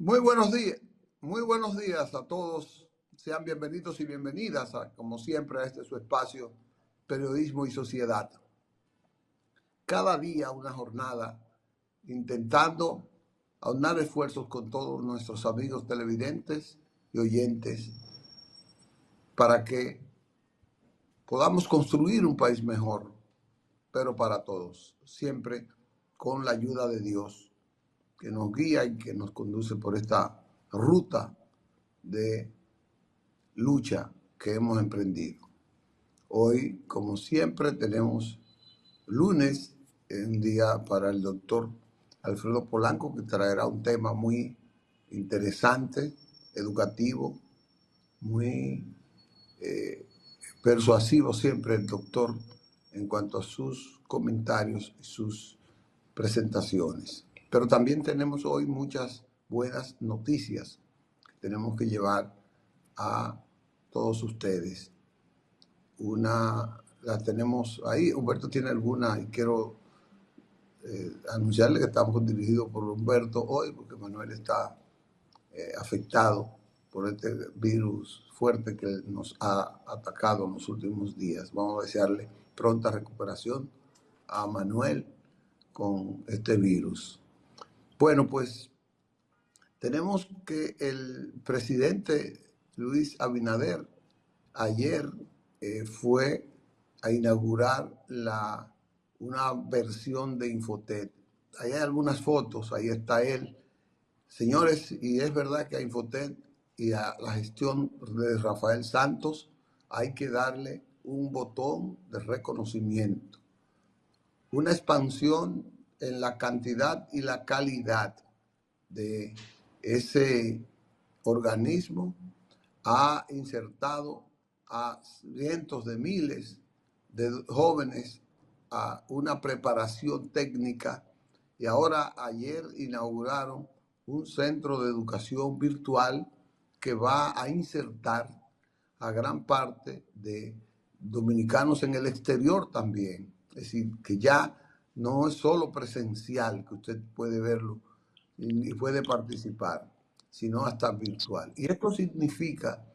Muy buenos días, muy buenos días a todos. Sean bienvenidos y bienvenidas, como siempre, a este su espacio, Periodismo y Sociedad. Cada día una jornada intentando aunar esfuerzos con todos nuestros amigos televidentes y oyentes para que podamos construir un país mejor, pero para todos, siempre con la ayuda de Dios, que nos guía y que nos conduce por esta ruta de lucha que hemos emprendido. Hoy, como siempre, tenemos lunes, un día para el doctor Alfredo Polanco, que traerá un tema muy interesante, educativo, muy persuasivo siempre el doctor en cuanto a sus comentarios y sus presentaciones. Pero también tenemos hoy muchas buenas noticias que tenemos que llevar a todos ustedes. La tenemos ahí. Humberto tiene alguna y quiero anunciarle que estamos dirigidos por Humberto hoy porque Manuel está afectado por este virus fuerte que nos ha atacado en los últimos días. Vamos a desearle pronta recuperación a Manuel con este virus. Bueno, pues tenemos que el presidente Luis Abinader ayer fue a inaugurar una versión de Infotet. Ahí hay algunas fotos, ahí está él. Señores, y es verdad que a Infotet y a la gestión de Rafael Santos hay que darle un botón de reconocimiento, una expansión en la cantidad y la calidad de ese organismo. Ha insertado a cientos de miles de jóvenes a una preparación técnica y ahora ayer inauguraron un centro de educación virtual que va a insertar a gran parte de dominicanos en el exterior también. Es decir, que ya no es solo presencial, que usted puede verlo y puede participar, sino hasta virtual. Y esto significa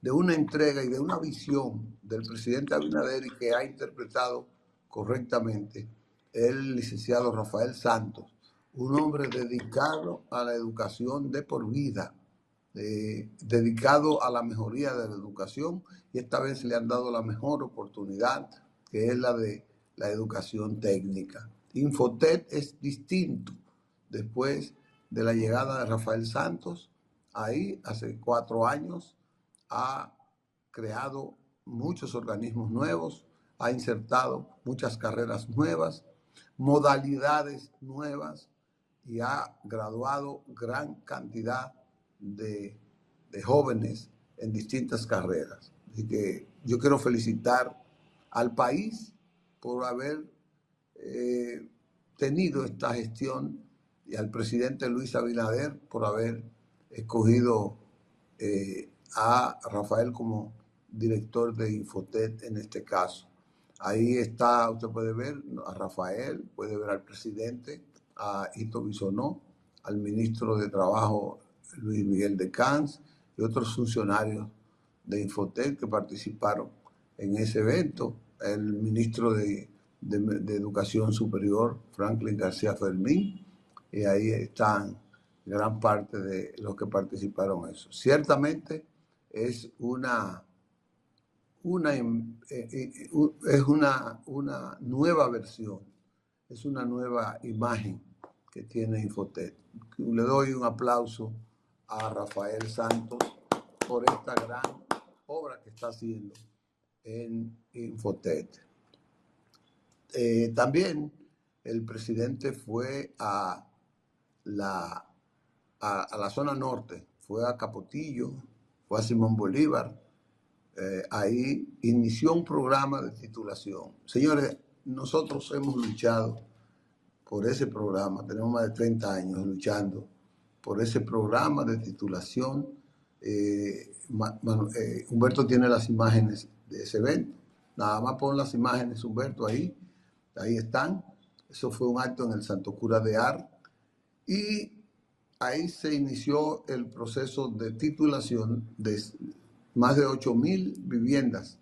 de una entrega y de una visión del presidente Abinader y que ha interpretado correctamente el licenciado Rafael Santos, un hombre dedicado a la educación de por vida, dedicado a la mejoría de la educación, y esta vez le han dado la mejor oportunidad, que es la de la educación técnica. Infotet es distinto. Después de la llegada de Rafael Santos, ahí hace 4 años, ha creado muchos organismos nuevos, ha insertado muchas carreras nuevas, modalidades nuevas y ha graduado gran cantidad de jóvenes en distintas carreras. Así que yo quiero felicitar al país por haber tenido esta gestión y al presidente Luis Abinader por haber escogido a Rafael como director de Infotet en este caso. Ahí está, usted puede ver a Rafael, puede ver al presidente, a Ito Bisonó, al ministro de Trabajo Luis Miguel de Camps y otros funcionarios de Infotet que participaron en ese evento. El ministro de Educación Superior, Franklin García Fermín, y ahí están gran parte de los que participaron en eso. Ciertamente es una nueva versión, es una nueva imagen que tiene Infotet. Le doy un aplauso a Rafael Santos por esta gran obra que está haciendo en Infotet. También el presidente fue a la zona norte, fue a Capotillo, fue a Simón Bolívar. Ahí inició un programa de titulación. Señores, nosotros hemos luchado por ese programa, tenemos más de 30 años luchando por ese programa de titulación. Humberto tiene las imágenes de ese evento. Nada más pon las imágenes, Humberto, ahí están. Eso fue un acto en el Santo Cura de Ar. Y ahí se inició el proceso de titulación de más de 8.000 viviendas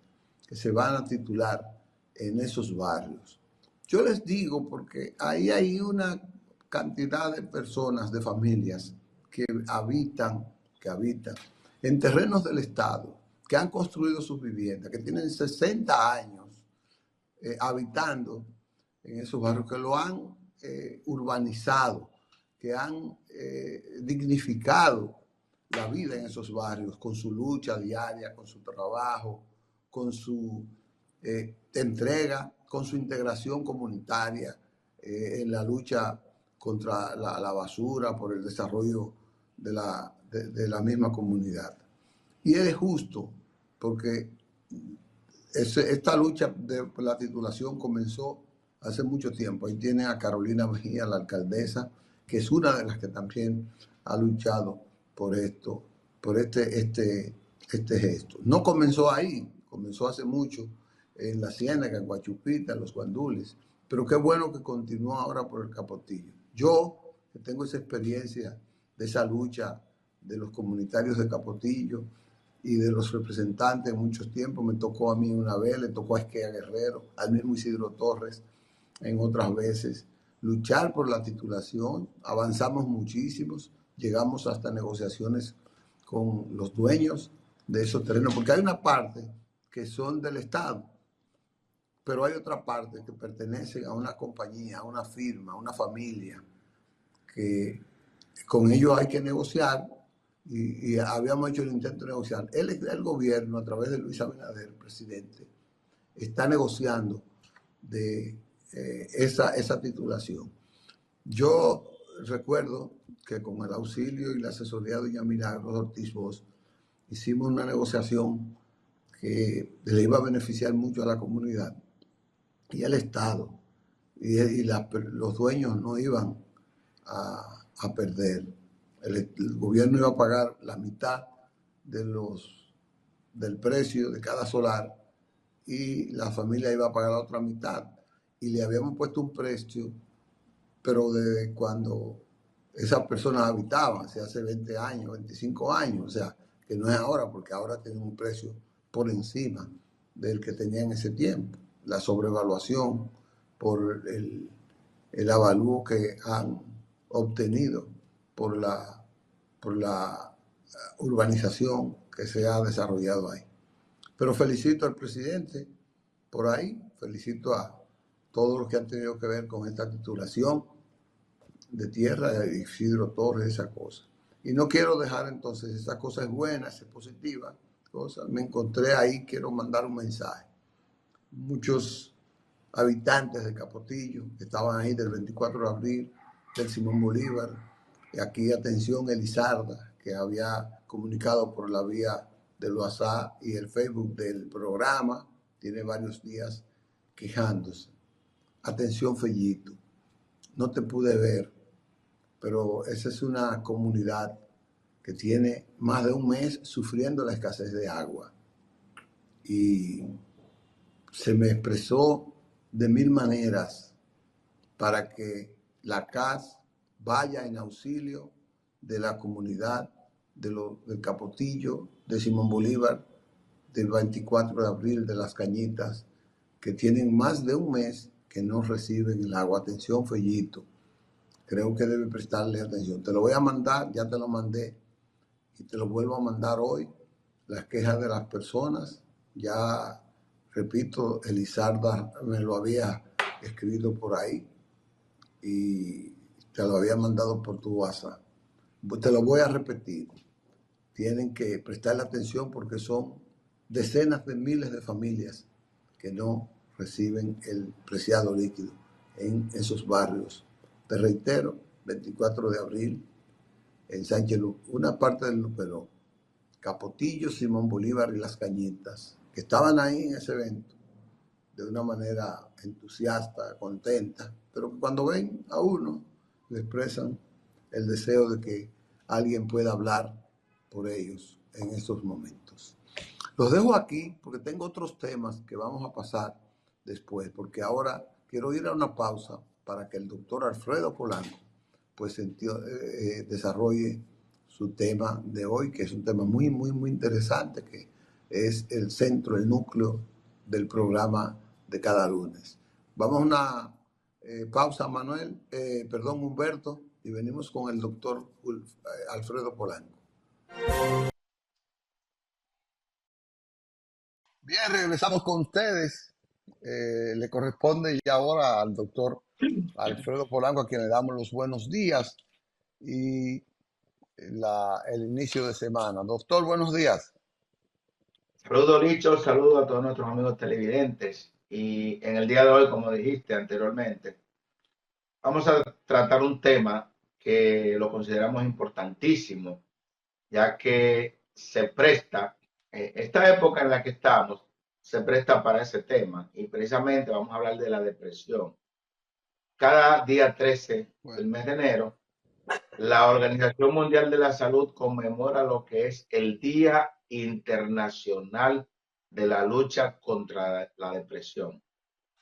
que se van a titular en esos barrios. Yo les digo porque ahí hay una cantidad de personas, de familias que habitan en terrenos del Estado, que han construido sus viviendas, que tienen 60 años habitando en esos barrios, que lo han urbanizado, que han dignificado la vida en esos barrios con su lucha diaria, con su trabajo, con su entrega, con su integración comunitaria en la lucha contra la basura, por el desarrollo de la misma comunidad. Y es justo porque esta lucha de la titulación comenzó hace mucho tiempo. Ahí tiene a Carolina Mejía, la alcaldesa, que es una de las que también ha luchado por esto, por este gesto. No comenzó ahí, comenzó hace mucho en la Ciénaga, en Guachupita, en los Guandules, pero qué bueno que continuó ahora por el Capotillo. Yo, que tengo esa experiencia de esa lucha de los comunitarios de Capotillo y de los representantes en muchos tiempos, me tocó a mí una vez, le tocó a Esquea Guerrero, al mismo Isidro Torres en otras veces, luchar por la titulación, avanzamos muchísimos, llegamos hasta negociaciones con los dueños de esos terrenos, porque hay una parte que son del Estado, pero hay otra parte que pertenece a una compañía, a una firma, a una familia, que con ellos hay que negociar y habíamos hecho el intento de negociar. El gobierno, a través de Luis Abinader, presidente, está negociando de esa titulación. Yo recuerdo que con el auxilio y la asesoría de doña Milagros Ortiz Bosch, hicimos una negociación que le iba a beneficiar mucho a la comunidad y al Estado, y los dueños no iban a perder. El gobierno iba a pagar la mitad del precio de cada solar y la familia iba a pagar la otra mitad. Y le habíamos puesto un precio, pero desde cuando esas personas habitaban, hace 20 años, 25 años, o sea, que no es ahora, porque ahora tienen un precio por encima del que tenía en ese tiempo. La sobrevaluación por el avalúo que han obtenido por la urbanización que se ha desarrollado ahí. Pero felicito al presidente por ahí, felicito a todos los que han tenido que ver con esta titulación de tierra de Isidro Torres, esa cosa. Y no quiero dejar entonces, esa cosa es buena, es positiva, me encontré ahí, quiero mandar un mensaje. Muchos habitantes de Capotillo que estaban ahí del 24 de abril, del Simón Bolívar, y aquí atención Elizarda, que había comunicado por la vía del WhatsApp y el Facebook del programa, tiene varios días quejándose. Atención Fellito, no te pude ver, pero esa es una comunidad que tiene más de un mes sufriendo la escasez de agua. Y se me expresó de mil maneras para que la CAS vaya en auxilio de la comunidad del Capotillo, de Simón Bolívar, del 24 de abril, de Las Cañitas, que tienen más de un mes que no reciben el agua. Atención, Fellito, creo que debe prestarle atención. Te lo voy a mandar, ya te lo mandé, y te lo vuelvo a mandar hoy, las quejas de las personas. Ya, repito, Elizarda me lo había escrito por ahí y te lo había mandado por tu WhatsApp. Te lo voy a repetir. Tienen que prestarle atención porque son decenas de miles de familias que no reciben el preciado líquido en esos barrios. Te reitero, 24 de abril, en Sánchez Luz, una parte del Luperón, Capotillo, Simón Bolívar y Las Cañitas, que estaban ahí en ese evento de una manera entusiasta, contenta, pero que cuando ven a uno le expresan el deseo de que alguien pueda hablar por ellos en estos momentos. Los dejo aquí porque tengo otros temas que vamos a pasar después, porque ahora quiero ir a una pausa para que el doctor Alfredo Polanco pues desarrolle su tema de hoy, que es un tema muy, muy, muy interesante, que es el centro, el núcleo del programa de cada lunes. Vamos a una pausa, Manuel, perdón, Humberto, y venimos con el doctor Alfredo Polanco. Bien, regresamos con ustedes. Le corresponde ya ahora al doctor Alfredo Polanco, a quien le damos los buenos días y el inicio de semana. Doctor, buenos días. Saludos, Licho, saludos a todos nuestros amigos televidentes. Y en el día de hoy, como dijiste anteriormente, vamos a tratar un tema que lo consideramos importantísimo, ya que se presta, esta época en la que estamos, se presta para ese tema. Y precisamente vamos a hablar de la depresión. Cada día 13 del Bueno, mes de enero, la Organización Mundial de la Salud conmemora lo que es el Día Internacional de la Lucha contra la Depresión.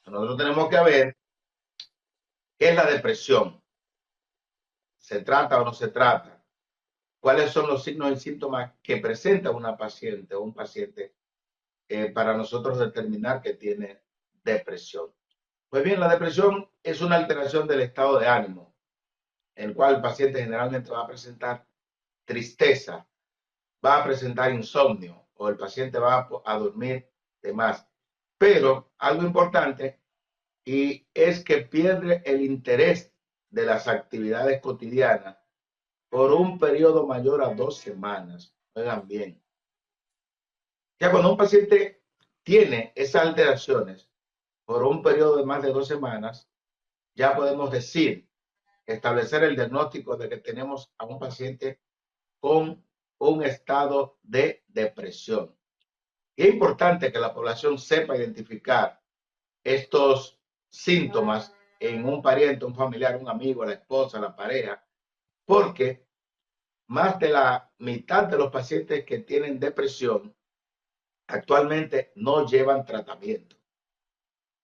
Nosotros tenemos que ver qué es la depresión. ¿Se trata o no se trata? ¿Cuáles son los signos y síntomas que presenta una paciente o un paciente para nosotros determinar que tiene depresión? Pues bien, la depresión es una alteración del estado de ánimo, en el cual el paciente generalmente va a presentar tristeza, va a presentar insomnio o el paciente va a dormir de más. Pero algo importante y es que pierde el interés de las actividades cotidianas por un periodo mayor a 2 semanas. Oigan bien. Ya cuando un paciente tiene esas alteraciones por un periodo de más de 2 semanas, ya podemos decir, establecer el diagnóstico de que tenemos a un paciente con un estado de depresión. Y es importante que la población sepa identificar estos síntomas en un pariente, un familiar, un amigo, la esposa, la pareja, porque más de la mitad de los pacientes que tienen depresión actualmente no llevan tratamiento.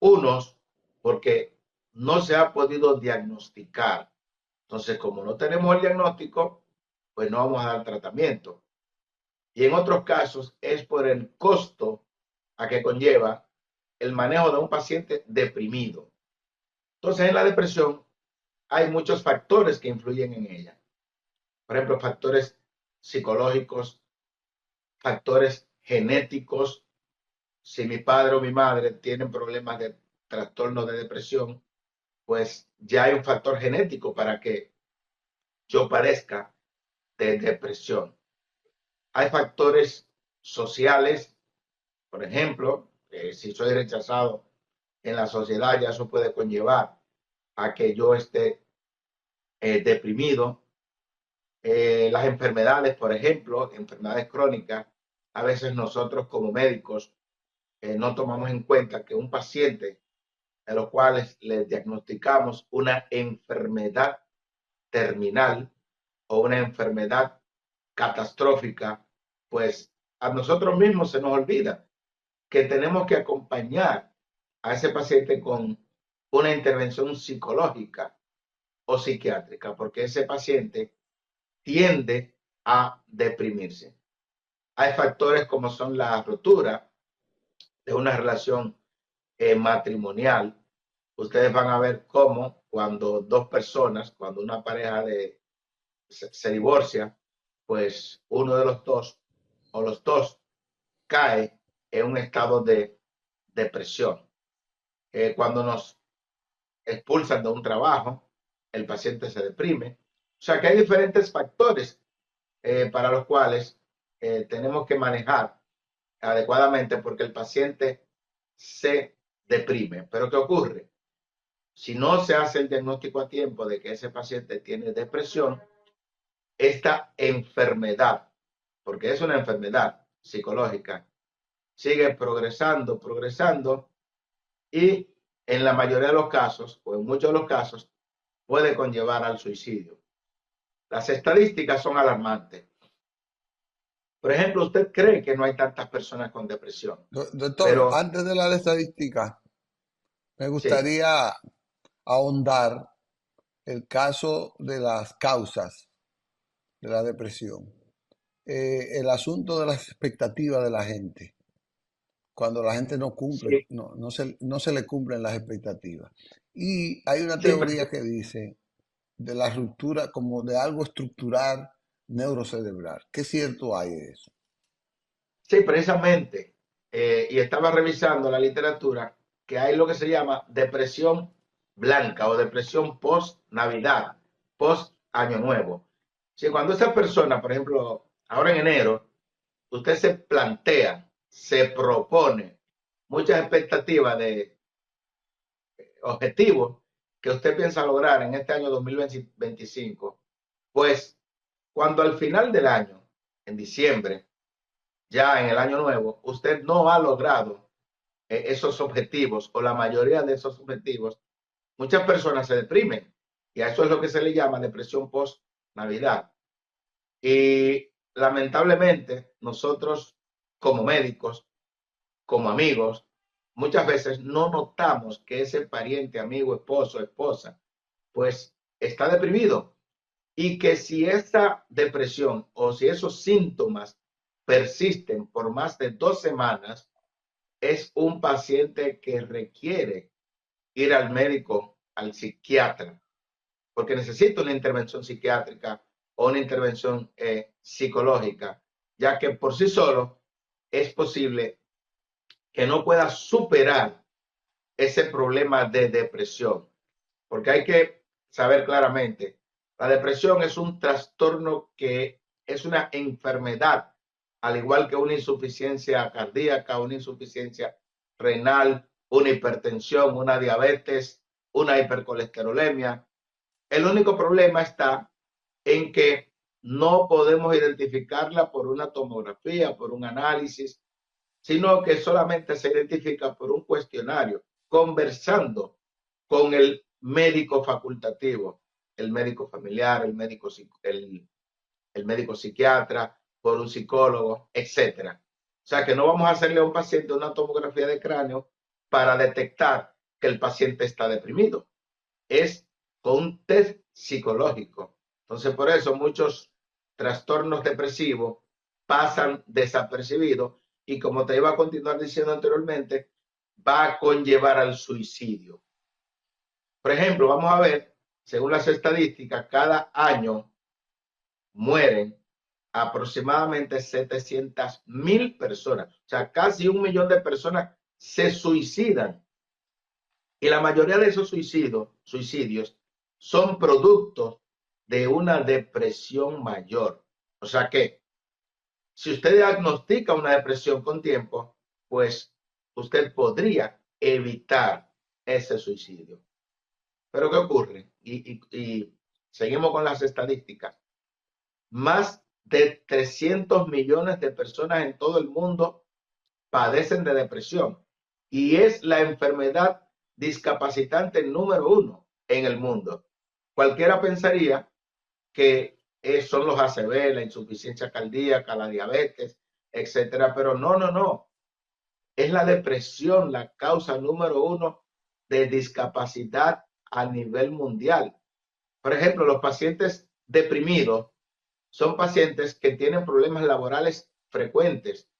Unos porque no se ha podido diagnosticar. Entonces, como no tenemos el diagnóstico, pues no vamos a dar tratamiento. Y en otros casos es por el costo a que conlleva el manejo de un paciente deprimido. Entonces, en la depresión hay muchos factores que influyen en ella. Por ejemplo, factores psicológicos, factores genéticos. Si mi padre o mi madre tienen problemas de trastorno de depresión, pues ya hay un factor genético para que yo padezca de depresión. Hay factores sociales, por ejemplo, si soy rechazado en la sociedad, ya eso puede conllevar a que yo esté deprimido. Las enfermedades, por ejemplo, enfermedades crónicas, a veces nosotros como médicos no tomamos en cuenta que un paciente a los cuales le diagnosticamos una enfermedad terminal o una enfermedad catastrófica, pues a nosotros mismos se nos olvida que tenemos que acompañar a ese paciente con una intervención psicológica o psiquiátrica, porque ese paciente tiende a deprimirse. Hay factores como son la ruptura de una relación matrimonial. Ustedes van a ver cómo cuando dos personas, cuando una pareja se divorcia, pues uno de los dos o los dos cae en un estado de depresión. Cuando nos expulsan de un trabajo, el paciente se deprime. O sea que hay diferentes factores para los cuales tenemos que manejar adecuadamente porque el paciente se deprime. Pero ¿qué ocurre? Si no se hace el diagnóstico a tiempo de que ese paciente tiene depresión, esta enfermedad, porque es una enfermedad psicológica, sigue progresando, progresando y en la mayoría de los casos, o en muchos de los casos, puede conllevar al suicidio. Las estadísticas son alarmantes. Por ejemplo, usted cree que no hay tantas personas con depresión, Doctor, pero antes de la estadística, me sí, gustaría ahondar el caso de las causas de la depresión, el asunto de las expectativas de la gente, cuando la gente no cumple, Sí, no se le cumplen las expectativas. Y hay una sí, teoría que dice de la ruptura como de algo estructural neurocerebral. ¿Qué cierto hay de eso? sí, precisamente. Y estaba revisando la literatura que hay lo que se llama depresión blanca o depresión post-Navidad, post-Año Nuevo. Si cuando esa persona, por ejemplo, ahora en enero, usted se plantea, se propone muchas expectativas de objetivos que usted piensa lograr en este año 2025, pues cuando al final del año, en diciembre, ya en el año nuevo, usted no ha logrado esos objetivos o la mayoría de esos objetivos, muchas personas se deprimen y a eso es lo que se le llama depresión post-Navidad. Y lamentablemente nosotros como médicos, como amigos, muchas veces no notamos que ese pariente, amigo, esposo, esposa, pues está deprimido y que si esa depresión o si esos síntomas persisten por más de 2 semanas, es un paciente que requiere ir al médico, al psiquiatra, porque necesita una intervención psiquiátrica o una intervención psicológica, ya que por sí solo es posible que no pueda superar ese problema de depresión, porque hay que saber claramente, la depresión es un trastorno que es una enfermedad, al igual que una insuficiencia cardíaca, una insuficiencia renal, una hipertensión, una diabetes, una hipercolesterolemia. El único problema está en que no podemos identificarla por una tomografía, por un análisis, sino que solamente se identifica por un cuestionario, conversando con el médico facultativo, el médico familiar, el médico psiquiatra, por un psicólogo, etcétera. O sea que no vamos a hacerle a un paciente una tomografía de cráneo para detectar que el paciente está deprimido. Es con un test psicológico. Entonces, por eso muchos trastornos depresivos pasan desapercibidos y como te iba a continuar diciendo anteriormente, va a conllevar al suicidio. Por ejemplo, vamos a ver, según las estadísticas, cada año mueren aproximadamente 700,000 personas, o sea, casi 1 millón de personas se suicidan y la mayoría de esos suicidios son productos de una depresión mayor. O sea que si usted diagnostica una depresión con tiempo, pues usted podría evitar ese suicidio. Pero ¿qué ocurre? Y seguimos con las estadísticas. Más de 300 millones de personas en todo el mundo padecen de depresión y es la enfermedad discapacitante número 1 en el mundo. Cualquiera pensaría que son los ACV, la insuficiencia cardíaca, la diabetes, etcétera, pero no, no, no. Es la depresión la causa número 1 de discapacidad a nivel mundial. Por ejemplo, los pacientes deprimidos son pacientes que tienen problemas laborales frecuentes,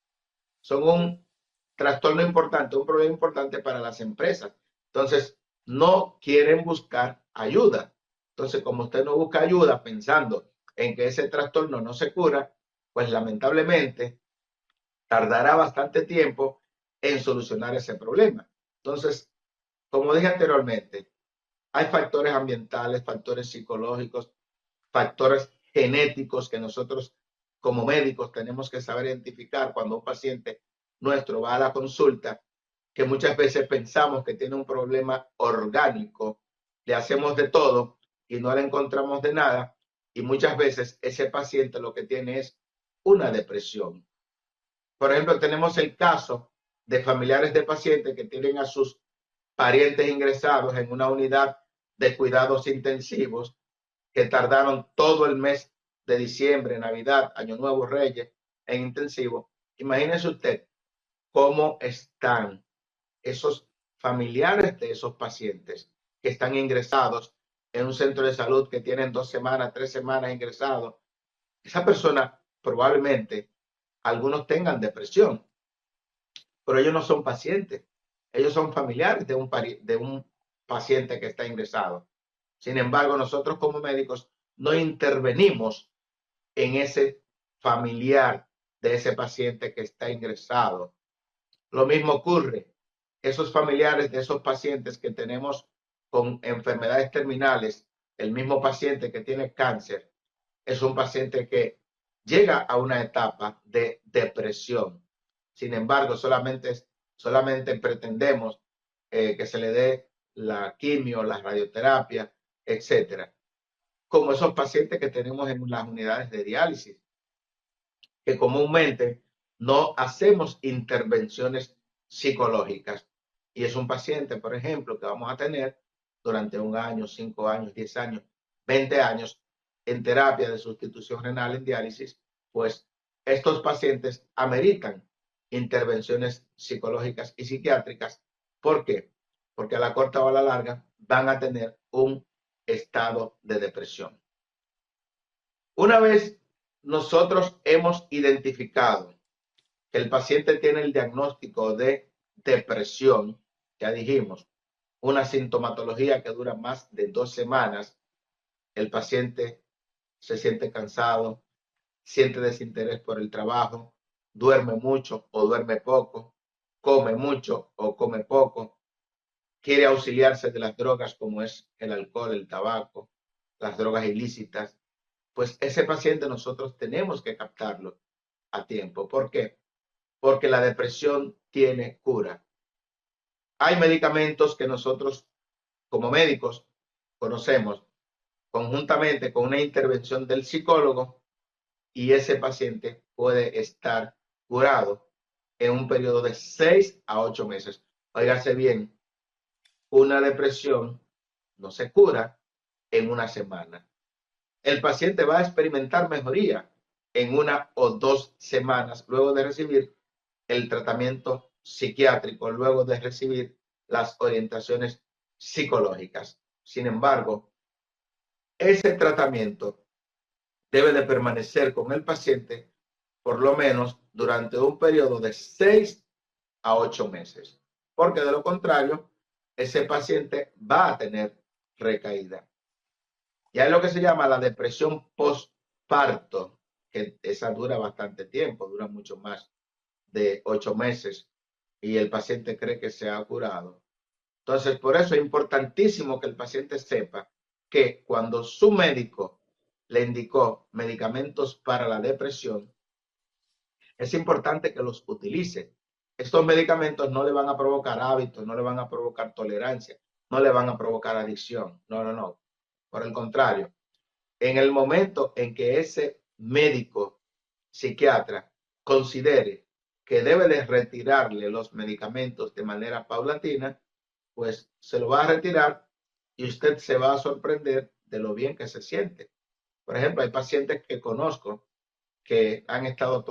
son un trastorno importante, un problema importante para las empresas. Entonces, no quieren buscar ayuda. Entonces, como usted no busca ayuda pensando en que ese trastorno no se cura, pues lamentablemente tardará bastante tiempo en solucionar ese problema. Entonces, como dije anteriormente, hay factores ambientales, factores psicológicos, factores genéticos que nosotros como médicos tenemos que saber identificar cuando un paciente nuestro va a la consulta, que muchas veces pensamos que tiene un problema orgánico, le hacemos de todo y no le encontramos de nada y muchas veces ese paciente lo que tiene es una depresión. Por ejemplo, tenemos el caso de familiares de pacientes que tienen a sus parientes ingresados en una unidad de cuidados intensivos que tardaron todo el mes de diciembre, Navidad, Año Nuevo, Reyes, en intensivo. Imagínese usted cómo están esos familiares de esos pacientes que están ingresados en un centro de salud que tienen 2 semanas, 3 semanas ingresados, esa persona probablemente algunos tengan depresión, pero ellos no son pacientes, ellos son familiares de un paciente que está ingresado. Sin embargo, nosotros como médicos no intervenimos en ese familiar de ese paciente que está ingresado. Lo mismo ocurre, esos familiares de esos pacientes que tenemos con enfermedades terminales, el mismo paciente que tiene cáncer, es un paciente que llega a una etapa de depresión. Sin embargo, solamente pretendemos que se le dé la quimio, la radioterapia, etcétera. Como esos pacientes que tenemos en las unidades de diálisis, que comúnmente no hacemos intervenciones psicológicas. Y es un paciente, por ejemplo, que vamos a tener durante 1 año, 5 años, 10 años, 20 años en terapia de sustitución renal en diálisis, pues estos pacientes ameritan intervenciones psicológicas y psiquiátricas. ¿Por qué? Porque a la corta o a la larga van a tener un estado de depresión. Una vez nosotros hemos identificado que el paciente tiene el diagnóstico de depresión, ya dijimos, una sintomatología que dura más de 2 semanas, el paciente se siente cansado, siente desinterés por el trabajo, duerme mucho o duerme poco, come mucho o come poco, quiere auxiliarse de las drogas como es el alcohol, el tabaco, las drogas ilícitas, pues ese paciente nosotros tenemos que captarlo a tiempo. ¿Por qué? Porque la depresión tiene cura. Hay medicamentos que nosotros como médicos conocemos conjuntamente con una intervención del psicólogo y ese paciente puede estar curado en un periodo de 6 a 8 meses. Óigase bien, una depresión no se cura en 1 semana. El paciente va a experimentar mejoría en 1 o 2 semanas luego de recibir el tratamiento psiquiátrico, luego de recibir las orientaciones psicológicas. Sin embargo, ese tratamiento debe de permanecer con el paciente por lo menos durante un periodo de 6 a 8 meses, porque de lo contrario, ese paciente va a tener recaída. Ya es lo que se llama la depresión postparto, que esa dura bastante tiempo, dura mucho más de 8 meses y el paciente cree que se ha curado. Entonces, por eso es importantísimo que el paciente sepa que cuando su médico le indicó medicamentos para la depresión, es importante que los utilice. Estos medicamentos no le van a provocar hábitos, no le van a provocar tolerancia, no le van a provocar adicción. No, no, no. Por el contrario, en el momento en que ese médico psiquiatra considere que debe de retirarle los medicamentos de manera paulatina, pues se lo va a retirar y usted se va a sorprender de lo bien que se siente. Por ejemplo, hay pacientes que conozco que han estado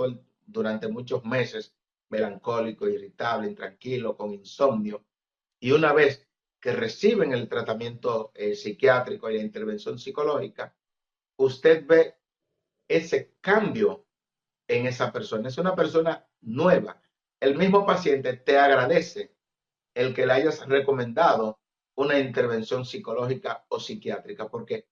durante muchos meses melancólico, irritable, intranquilo, con insomnio, y una vez que reciben el tratamiento psiquiátrico y la intervención psicológica, usted ve ese cambio en esa persona. Es una persona nueva. El mismo paciente te agradece el que le hayas recomendado una intervención psicológica o psiquiátrica, porque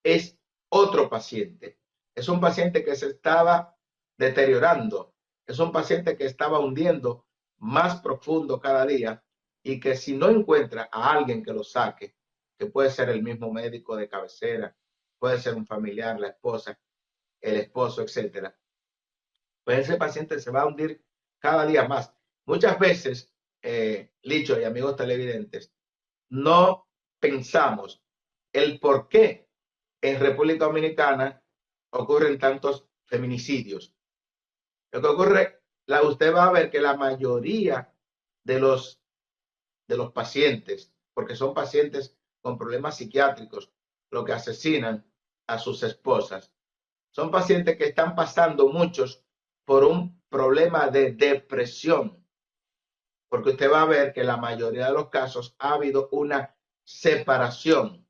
es otro paciente. Es un paciente que se estaba deteriorando. Es un paciente que estaba hundiendo más profundo cada día y que si no encuentra a alguien que lo saque, que puede ser el mismo médico de cabecera, puede ser un familiar, la esposa, el esposo, etcétera, pues ese paciente se va a hundir cada día más. Muchas veces, Licho y amigos televidentes, no pensamos el por qué en República Dominicana ocurren tantos feminicidios. Lo que ocurre, usted va a ver que la mayoría de los pacientes, porque son pacientes con problemas psiquiátricos, lo que asesinan a sus esposas, son pacientes que están pasando muchos por un problema de depresión, porque usted va a ver que la mayoría de los casos ha habido una separación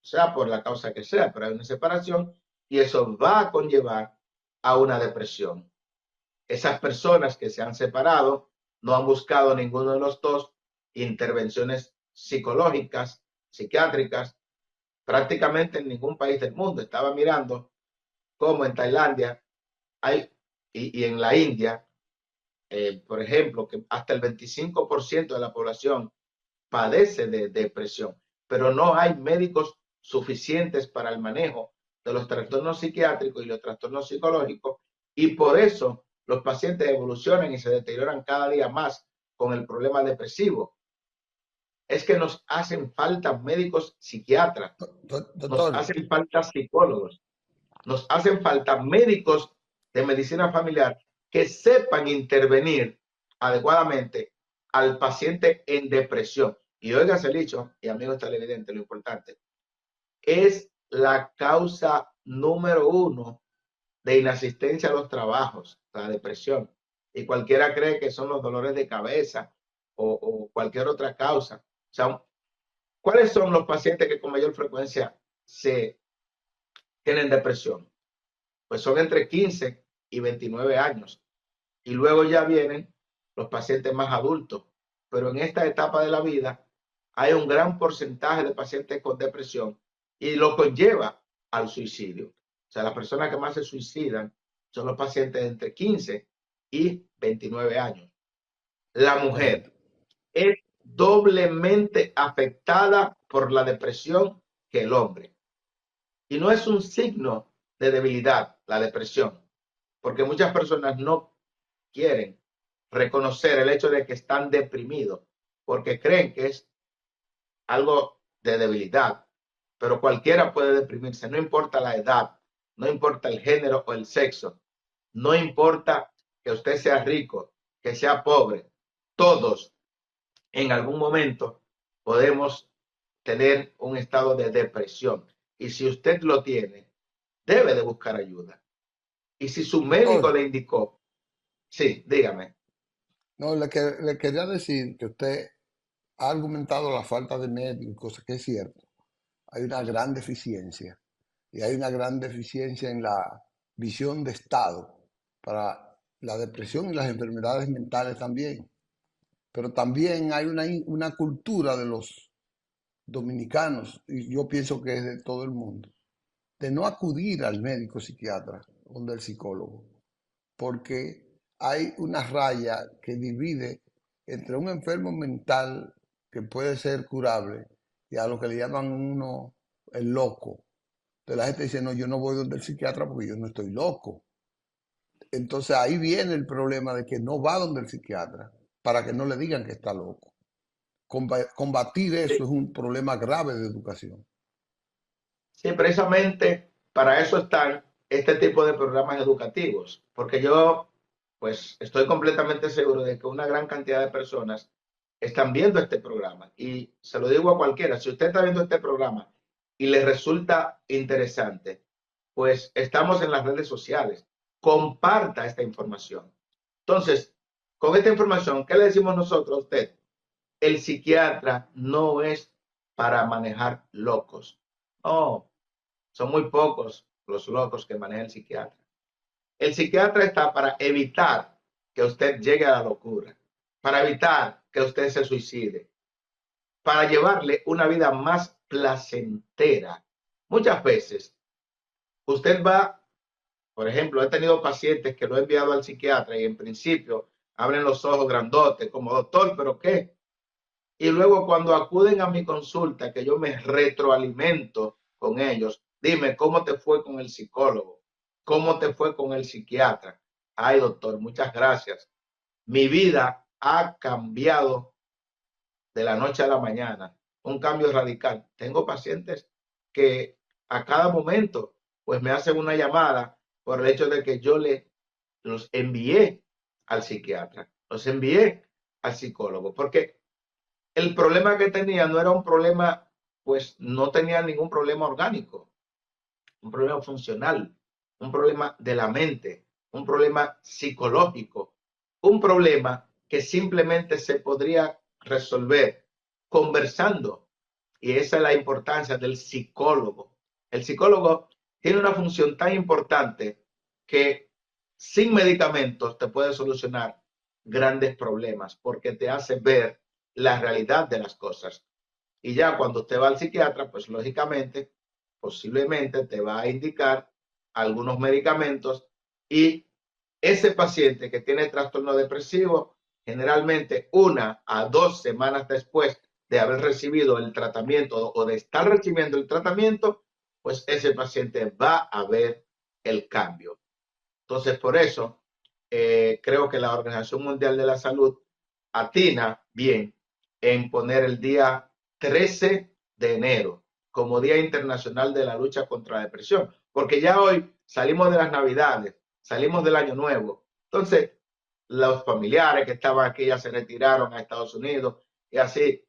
sea por la causa que sea, pero hay una separación y eso va a conllevar a una depresión. Esas personas que se han separado no han buscado ninguno de los dos intervenciones psicológicas, psiquiátricas, prácticamente en ningún país del mundo. Estaba mirando cómo en Tailandia hay, y en la India, por ejemplo, que hasta el 25% de la población padece de depresión, pero no hay médicos suficientes para el manejo de los trastornos psiquiátricos y los trastornos psicológicos, y por eso los pacientes evolucionan y se deterioran cada día más con el problema depresivo. Es que nos hacen falta médicos psiquiatras, nos Doctor, hacen falta psicólogos, nos hacen falta médicos de medicina familiar que sepan intervenir adecuadamente al paciente en depresión. Y oiga, el dicho, y amigos televidentes, lo importante, es la causa número 1 de inasistencia a los trabajos, la depresión. Y cualquiera cree que son los dolores de cabeza o cualquier otra causa. O sea, ¿cuáles son los pacientes que con mayor frecuencia se tienen depresión? Pues son entre 15 y 29 años. Y luego ya vienen los pacientes más adultos. Pero en esta etapa de la vida hay un gran porcentaje de pacientes con depresión y lo conlleva al suicidio. O sea, las personas que más se suicidan son los pacientes de entre 15 y 29 años. La mujer correcto. es doblemente afectada por la depresión que el hombre. Y no es un signo de debilidad, la depresión, porque muchas personas no quieren reconocer el hecho de que están deprimidos, porque creen que es algo de debilidad, pero cualquiera puede deprimirse, no importa la edad, no importa el género o el sexo, no importa que usted sea rico, que sea pobre, todos en algún momento podemos tener un estado de depresión. Y si usted lo tiene, debe de buscar ayuda. Y si su médico Doctor, le indicó, sí, dígame. no, le quería decir que usted ha argumentado la falta de médicos, cosa que es cierto. Hay una gran deficiencia y hay una gran deficiencia en la visión de Estado para la depresión y las enfermedades mentales también. Pero también hay una cultura de los dominicanos, y yo pienso que es de todo el mundo, de no acudir al médico psiquiatra o del psicólogo, porque hay una raya que divide entre un enfermo mental que puede ser curable y a lo que le llaman uno el loco. Entonces la gente dice, no, yo no voy donde el psiquiatra porque yo no estoy loco. Entonces ahí viene el problema de que no va donde el psiquiatra para que no le digan que está loco. Combatir eso Sí, es un problema grave de educación. sí, precisamente para eso están este tipo de programas educativos, porque yo pues estoy completamente seguro de que una gran cantidad de personas están viendo este programa y se lo digo a cualquiera, si usted está viendo este programa y le resulta interesante, pues estamos en las redes sociales, comparta esta información. Entonces, con esta información, ¿qué le decimos nosotros a usted? El psiquiatra no es para manejar locos. No, son muy pocos los locos que maneja el psiquiatra. El psiquiatra está para evitar que usted llegue a la locura, para evitar que usted se suicide, para llevarle una vida más placentera. Muchas veces usted va, por ejemplo, he tenido pacientes que lo he enviado al psiquiatra y en principio abren los ojos grandotes como doctor, ¿pero qué? Y luego cuando acuden a mi consulta, que yo me retroalimento con ellos, dime cómo te fue con el psicólogo, cómo te fue con el psiquiatra. Ay, doctor, muchas gracias. Mi vida ha cambiado de la noche a la mañana, un cambio radical. Tengo pacientes que a cada momento pues me hacen una llamada por el hecho de que yo los envié al psiquiatra, los envié al psicólogo, porque el problema que tenía no era un problema, pues no tenía ningún problema orgánico, un problema funcional, un problema de la mente, un problema psicológico, un problema que simplemente se podría resolver conversando. Y esa es la importancia del psicólogo. El psicólogo tiene una función tan importante que sin medicamentos te puede solucionar grandes problemas porque te hace ver la realidad de las cosas. Y ya cuando usted va al psiquiatra, pues lógicamente, posiblemente te va a indicar algunos medicamentos y ese paciente que tiene trastorno depresivo, generalmente 1 a 2 semanas después de haber recibido el tratamiento o de estar recibiendo el tratamiento, pues ese paciente va a ver el cambio. Entonces, por eso, creo que la Organización Mundial de la Salud atina bien en poner el día 13 de enero como Día Internacional de la Lucha contra la Depresión, porque ya hoy salimos de las Navidades, salimos del Año Nuevo. Entonces, los familiares que estaban aquí ya se retiraron a Estados Unidos y así.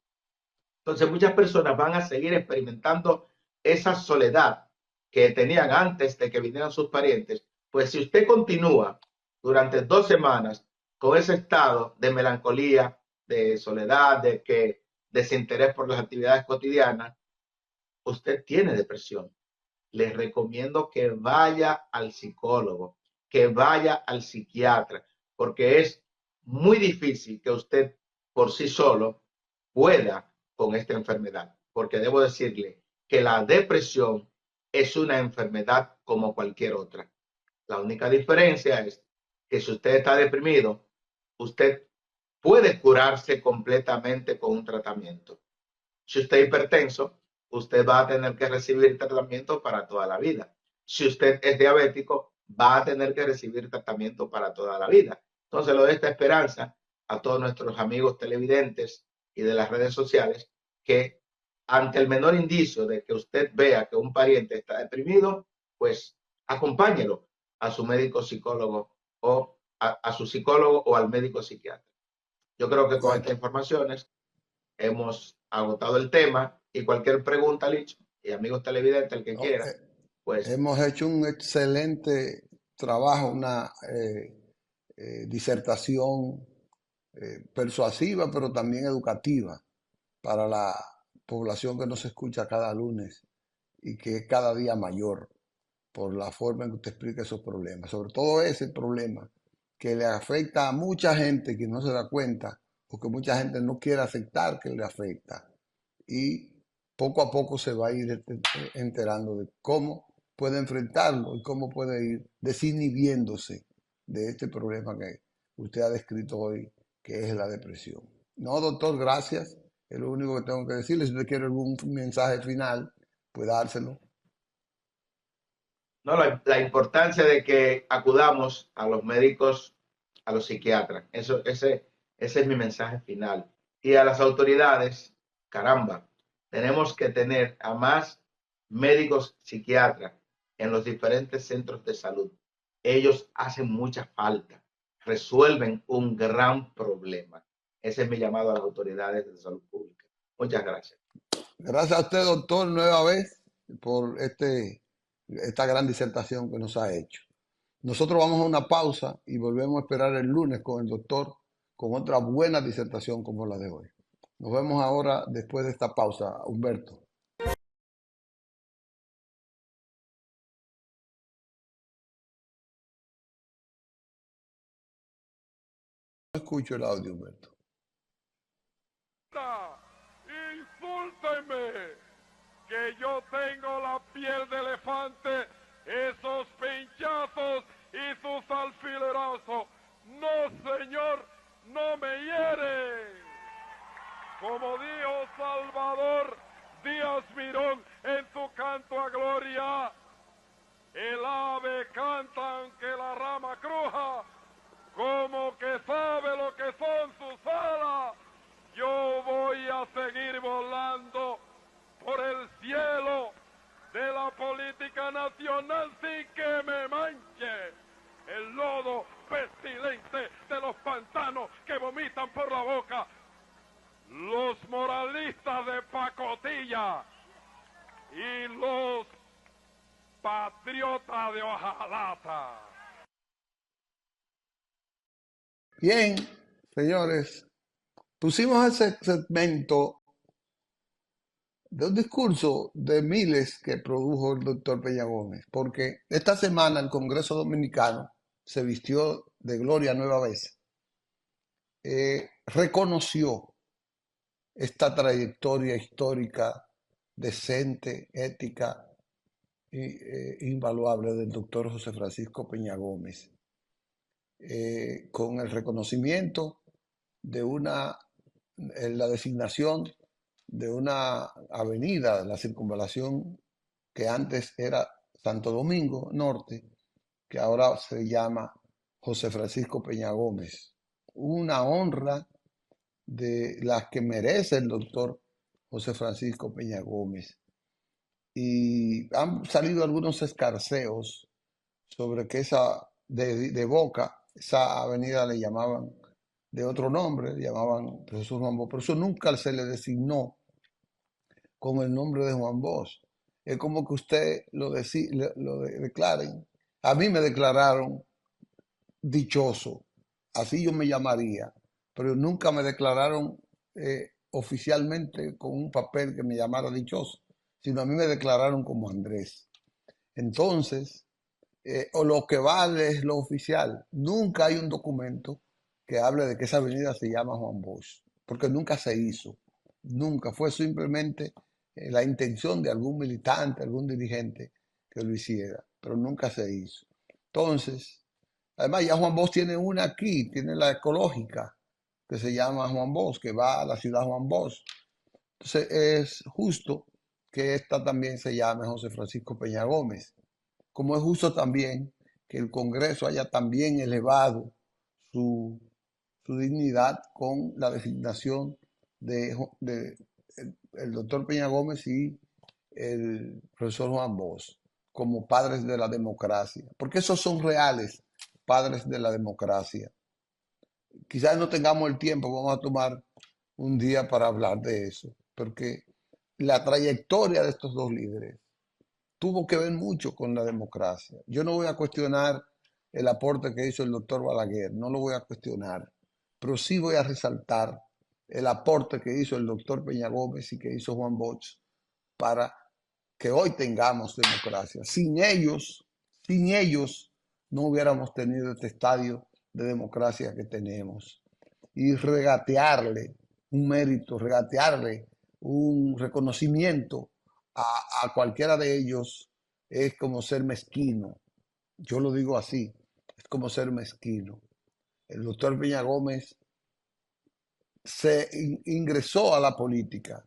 Entonces, muchas personas van a seguir experimentando esa soledad que tenían antes de que vinieran sus parientes. Pues si usted continúa durante 2 semanas con ese estado de melancolía, de soledad, de que desinterés por las actividades cotidianas, usted tiene depresión. Les recomiendo que vaya al psicólogo, que vaya al psiquiatra, porque es muy difícil que usted por sí solo pueda con esta enfermedad, porque debo decirle que la depresión es una enfermedad como cualquier otra. La única diferencia es que si usted está deprimido, usted puede curarse completamente con un tratamiento. Si usted es hipertenso, usted va a tener que recibir tratamiento para toda la vida. Si usted es diabético, va a tener que recibir tratamiento para toda la vida. Entonces, lo de esta esperanza a todos nuestros amigos televidentes y de las redes sociales, que ante el menor indicio de que usted vea que un pariente está deprimido, pues acompáñelo a su médico psicólogo o a su psicólogo o al médico psiquiatra. Yo creo que con Bueno, estas informaciones hemos agotado el tema y cualquier pregunta, Licho, y amigos televidentes, el que no, quiera, pues hemos hecho un excelente trabajo, una disertación persuasiva, pero también educativa para la población que nos escucha cada lunes y que es cada día mayor por la forma en que usted explica esos problemas. Sobre todo ese problema que le afecta a mucha gente que no se da cuenta o que mucha gente no quiere aceptar que le afecta. Y poco a poco se va a ir enterando de cómo puede enfrentarlo y cómo puede ir desinhibiéndose de este problema que usted ha descrito hoy, que es la depresión. No, doctor, gracias. Es lo único que tengo que decirle. Si usted quiere algún mensaje final, pues dárselo. no, la importancia de que acudamos a los médicos, a los psiquiatras. Ese es mi mensaje final. Y a las autoridades, caramba, tenemos que tener a más médicos psiquiatras en los diferentes centros de salud. Ellos hacen mucha falta, resuelven un gran problema. Ese es mi llamado a las autoridades de salud pública. Muchas gracias. Gracias a usted, doctor, nueva vez por esta gran disertación que nos ha hecho. Nosotros vamos a una pausa y volvemos a esperar el lunes con el doctor con otra buena disertación como la de hoy. Nos vemos ahora después de esta pausa, Humberto. No escucho el audio, Humberto. Insúltenme, que yo tengo la piel de elefante, esos pinchazos y sus alfilerazos. No, señor, no me hieren. Como dijo Salvador Díaz Mirón en su canto a gloria, el ave canta aunque la rama cruja, como que sabe lo que son sus alas. Yo voy a seguir volando por el cielo de la política nacional sin que me manche el lodo pestilente de los pantanos que vomitan por la boca los moralistas de pacotilla y los patriotas de hojalata. Bien, señores, pusimos ese segmento de un discurso de miles que produjo el doctor Peña Gómez, porque esta semana el Congreso Dominicano se vistió de gloria nueva vez, reconoció esta trayectoria histórica, decente, ética e invaluable del doctor José Francisco Peña Gómez, con el reconocimiento de la designación de una avenida, la circunvalación que antes era Santo Domingo Norte, que ahora se llama José Francisco Peña Gómez. Una honra de las que merece el doctor José Francisco Peña Gómez. Y han salido algunos escarceos sobre que de Boca, esa avenida le llamaban de otro nombre, le llamaban Profesor Juan Bosch, pero eso nunca se le designó con el nombre de Juan Bosch. Es como que usted declaren. A mí me declararon dichoso, así yo me llamaría, pero nunca me declararon oficialmente con un papel que me llamara dichoso, sino a mí me declararon como Andrés. Entonces, o lo que vale es lo oficial. Nunca hay un documento que hable de que esa avenida se llama Juan Bosch, porque nunca se hizo. Nunca fue simplemente la intención de algún militante, algún dirigente que lo hiciera, pero nunca se hizo. Entonces, además ya Juan Bosch tiene una aquí, tiene la ecológica, que se llama Juan Bosch, que va a la ciudad Juan Bosch. Entonces es justo que esta también se llame José Francisco Peña Gómez, como es justo también que el Congreso haya también elevado su dignidad con la designación de el doctor Peña Gómez y el profesor Juan Bosch como padres de la democracia, porque esos son reales padres de la democracia. Quizás no tengamos el tiempo, vamos a tomar un día para hablar de eso, porque la trayectoria de estos dos líderes tuvo que ver mucho con la democracia. Yo no voy a cuestionar el aporte que hizo el doctor Balaguer, no lo voy a cuestionar, pero sí voy a resaltar el aporte que hizo el doctor Peña Gómez y que hizo Juan Bosch para que hoy tengamos democracia. Sin ellos, no hubiéramos tenido este estadio de democracia que tenemos. Y regatearle un mérito, regatearle un reconocimiento a cualquiera de ellos es como ser mezquino. Yo lo digo así, es como ser mezquino. El doctor Peña Gómez se ingresó a la política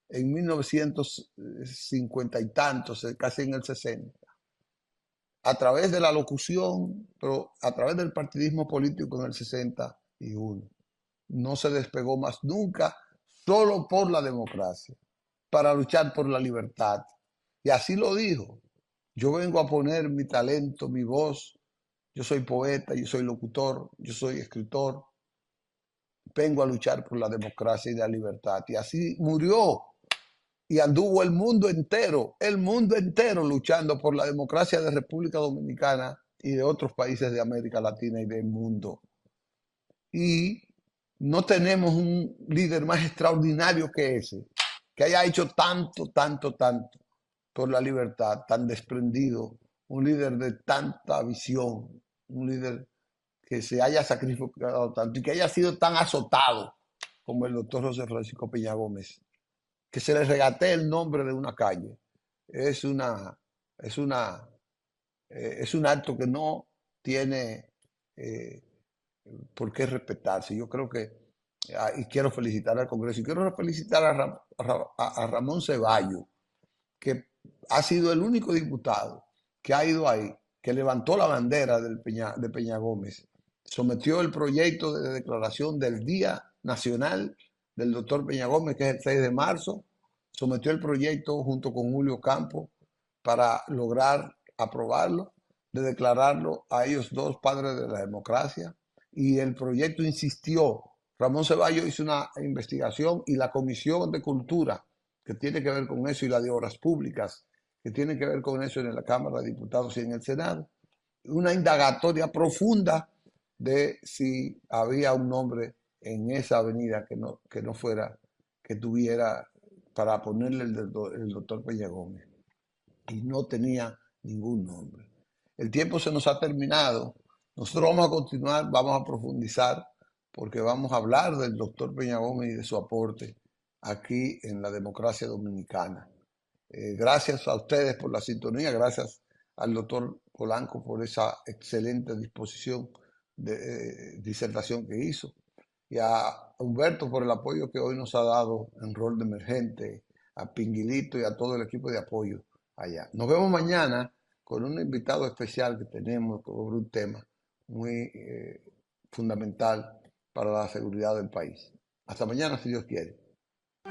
en 1950 y tantos, casi en el 60, a través de la locución, pero a través del partidismo político en el 61. No se despegó más nunca, solo por la democracia, para luchar por la libertad. Y así lo dijo. Yo vengo a poner mi talento, mi voz. Yo soy poeta, yo soy locutor, yo soy escritor. Vengo a luchar por la democracia y la libertad. Y así murió. Y anduvo el mundo entero luchando por la democracia de República Dominicana y de otros países de América Latina y del mundo. Y no tenemos un líder más extraordinario que ese, que haya hecho tanto por la libertad, tan desprendido, un líder de tanta visión, un líder que se haya sacrificado tanto y que haya sido tan azotado como el doctor José Francisco Peña Gómez, que se le regatee el nombre de una calle. Es un acto que no tiene por qué respetarse. Yo creo que, y quiero felicitar al Congreso, y quiero felicitar a Ramón Ceballos, que ha sido el único diputado que ha ido ahí, que levantó la bandera de Peña Gómez, sometió el proyecto de declaración del Día Nacional del doctor Peña Gómez, que es el 6 de marzo, sometió el proyecto junto con Julio Campos para lograr aprobarlo, de declararlo a ellos dos padres de la democracia, y el proyecto insistió. Ramón Ceballos hizo una investigación y la Comisión de Cultura, que tiene que ver con eso, y la de Obras Públicas, que tiene que ver con eso en la Cámara de Diputados y en el Senado, una indagatoria profunda de si había un nombre en esa avenida que no fuera, que tuviera para ponerle el doctor Peña Gómez y no tenía ningún nombre. El tiempo se nos ha terminado. Nosotros vamos a continuar, vamos a profundizar, porque vamos a hablar del doctor Peña Gómez y de su aporte aquí en la democracia dominicana. Gracias a ustedes por la sintonía, gracias al doctor Polanco por esa excelente disposición de disertación que hizo, y a Humberto por el apoyo que hoy nos ha dado en rol de emergente, a Pinguilito y a todo el equipo de apoyo allá. Nos vemos mañana con un invitado especial que tenemos sobre un tema muy fundamental para la seguridad del país. Hasta mañana, si Dios quiere.